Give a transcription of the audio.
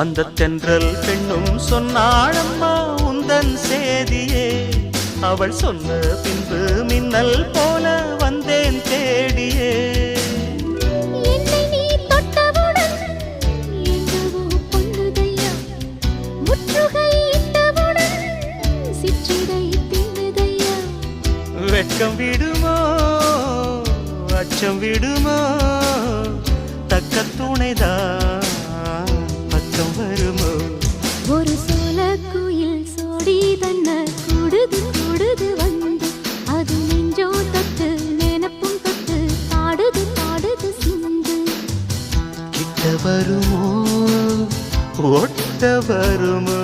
அந்த தென்றல் பெண்ணும் சொன்னாளம்மா உந்தன் சேதியே. அவள் சொன்ன பின்பு மின்னல் போல வந்தேன் தேடியே. என்னை நீ தொட்டவுடன் என்னவோ பொன்னுதையா, முற்றுகை இட்டவுடன் சிற்றிடை தின்னுதையா. வெட்கம் விடுமோ அச்சம் விடுமோ, தக்க துணைதான் பக்கம் வருமோ. ஒரு சோல குயில் சோடி தன்ன கூடுது கூடுது வந்து, அது நெஞ்சோ தொட்டு நினப்பும் தொட்டு பாடுது பாடுது சிந்து. கிட்ட வருமோ ஒட்ட வருமோ.